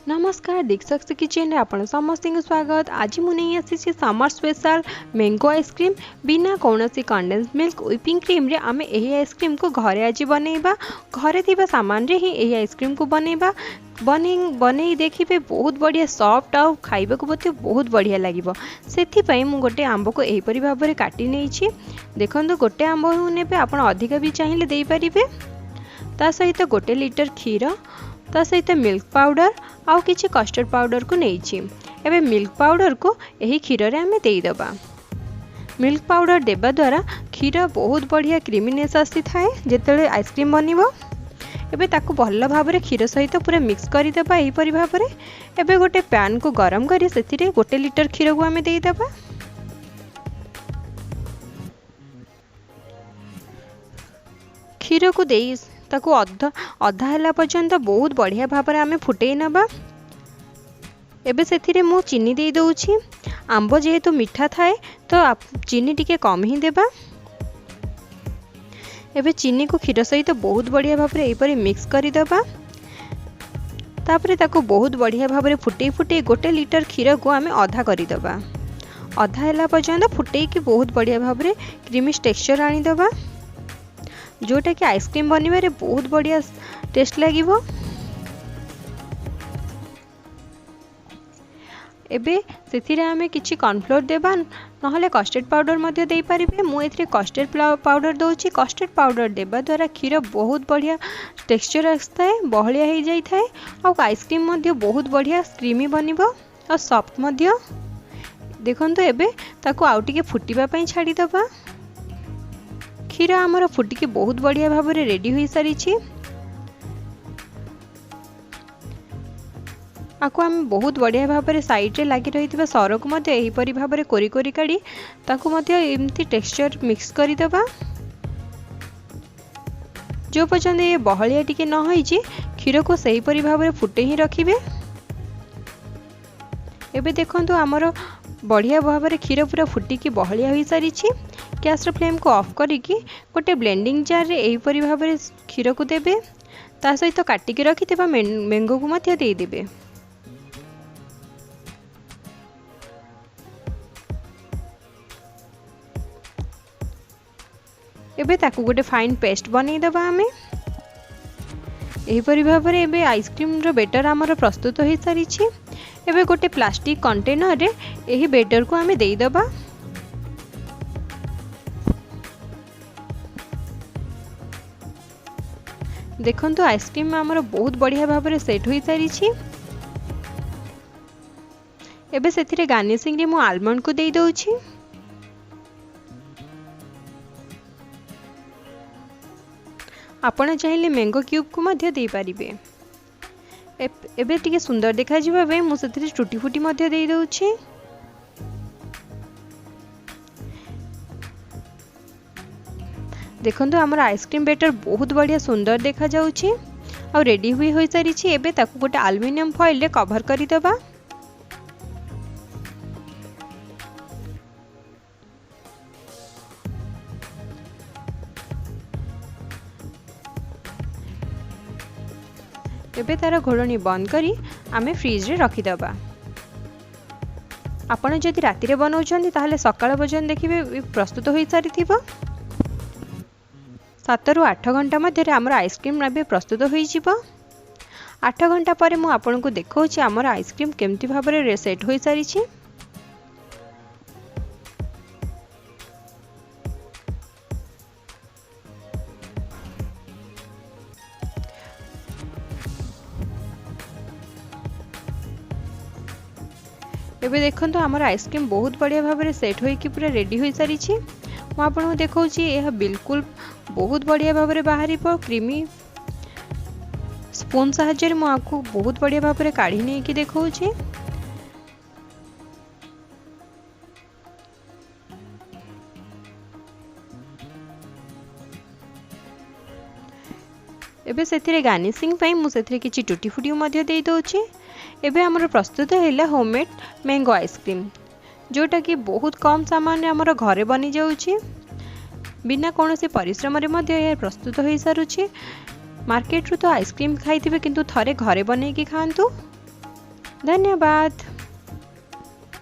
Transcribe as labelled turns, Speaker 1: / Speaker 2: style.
Speaker 1: नमस्कार दीक्षक किचन रे आपण समस्त को स्वागत। आज मुझे नहीं आसी समर स्पेशल मैंगो आइसक्रीम बिना कौन कंडेन्स मिल्क व्हिपिंग क्रीम रे आमे एही आइसक्रीम को घरे आज बनैबा। घरे थिबा सामान रे ही एही आइसक्रीम को बनैबा। बनै देखिए बहुत बढ़िया सॉफ्ट आउ खाइबा को बहुत बढ़िया लगिबो। सेथि मु गोटे आंब को एहीपरि भाव में काटी नहीं देखो गोटे आंब नेबे आपण अधिक भी चाहिए दे पारिबे। ता सहित गोटे लीटर क्षीर ता सहित मिल्क पाउडर आउ किछि कस्टर्ड पाउडर को नहीं एबे मिल्क पाउडर को यही क्षीर रे आमे देईदबा। मिल्क पाउडर देबा द्वारा क्षीर बहुत बढ़िया क्रीमीनेस आसी थाए जेतेले आइसक्रीम बनिबो। एबे ताकू भल भाव में क्षीर सहित पूरा मिक्स करदेबा। एहीपरि भाव में एबे गोटे पैन को गरम करी सेथिरे गोटे लीटर क्षीर को आमे देईदबा। क्षीर को देई ताकू अधा हैला पर्यंत बहुत बढ़िया भाव में आमे फुटई नबा। एबे सेथिरे मु चीनी दे दउछि। आंब जेहेतु मीठा थाए तो चीनी टिके कम ही देबा। एबे चीनी को क्षीर सहित बहुत बढ़िया भाव में एहीपरि मिक्स करदेबा। तापरे ताकू बहुत बढ़िया भाव में फुटई फुटई गोटे लीटर क्षीर को आमे आधा करदेबा। आधा हैला पर्यंत फुटई कि बहुत बढ़िया भाव में क्रीमी टेक्सचर आनीदबा जोटा कि आइसक्रीम बनइबारे बहुत बढ़िया टेस्ट लागिबो। एबे सेथिरे आमे किछि कॉर्नफ्लोर देबा नहले कस्टर्ड पाउडर मध्ये देई परिबे। मु एथिरे कस्टर्ड पाउडर दउछि। कस्टर्ड पाउडर देबा द्वारा क्षीर बहुत बढ़िया टेक्सचर आस्ताए बहलिया हो जाई थाए आ आइसक्रीम मध्ये बहुत बढ़िया क्रीमी बनिबो और सॉफ्ट मध्ये। देखंतु एबे ताकू आउ टिके फुटिबा पई छाडी दबा। क्षीर आमर फुटिकी बहुत बढ़िया भाव में रेडी हो सारी। आपको आम बहुत बढ़िया भाव में साइड रे लगी रही सर को यहीपरि भाव में कोरी कोरी काढ़ी ताकू एमती टेक्सचर मिक्स करदेबा। जो पर्यंत ये बहलिया टिके न होइछि क्षीर को सहीपरि भाव में फुटे ही रखिबे। एबे देखंतु आमर बढ़िया भाव में क्षीर पूरा फुटिकी बहलिया हो सारी। गैस फ्लेम को ऑफ करिकी गोटे ब्लेंडिंग जार रे एहीपरि भाव में क्षीर को देबे। ता सहित काटिकी रखिथिबा मैंगो को मध्य दे देबे। एबे ताकू गोटे फाइन पेस्ट बनै दबा। आमे एहीपरि भाव में एबे आइसक्रीम रो बेटर आमर प्रस्तुत हो सारी। एबे गोटे प्लास्टिक कंटेनर रे एही बेटर को आमे देई दबा। देखंतु आइसक्रीम आमर बहुत बढ़िया भाव में सेट हो सारी। एबे सेथिरे गार्निशिंग रे मु आलमंड को देई दउछि। आपण चाहिले मैंगो क्यूब को मध्य देई पारिबे। एबे टिके सुंदर देखा जिबा बे मु सेथिरे टूटी फूटी मध्य देई दउछि। देखंतु हमर आइसक्रीम बेटर बहुत बढ़िया सुंदर देखा जाउछि और रेडी हुई हो सारी। एबे ताकू गोटे एल्युमिनियम फॉइल रे कवर करि दबा। एबे तार घोड़नी बंद करी आमे फ्रिज रे रखी दबा। आपण जदि राति रे बनाउछन्ती ताहले सकाळ पर्यंत देखिबे प्रस्तुत हो सारी थिबो। 7 ରୁ 8 घंटा मध्य आमर आइसक्रीम नबे प्रस्तुत हो जिवो। 8 घंटा पर मु आपन को देखौछि आमर आइसक्रीम केमती भाव में सेट हो सारी। एबे देखंतु आमर आइसक्रीम बहुत बढ़िया भाव में सेट होइकी पूरा रेडी हो सारी। मु आपन को देखौछि यह बिल्कुल बहुत बढ़िया भाव में बाहरी क्रीमी स्पून साहाय्य मु आपको बहुत बढ़िया भाव में काढ़ी नहीं कि देखौछि। एबे सेथिरे गार्निशिंग पई मु सेथिरे किछि टूटी फूटी मध्य देई दउछि। एबे हमर प्रस्तुत हैला होममेड मैंगो आइसक्रीम जोटा कि बहुत कम सामान रे हमर घरे बनी जाउछि। बिना कौन से परिश्रम रे प्रस्तुत हो सारुछि। मार्केट रू तो आइसक्रीम खाई किंतु थरे घरे बने खातु। धन्यवाद।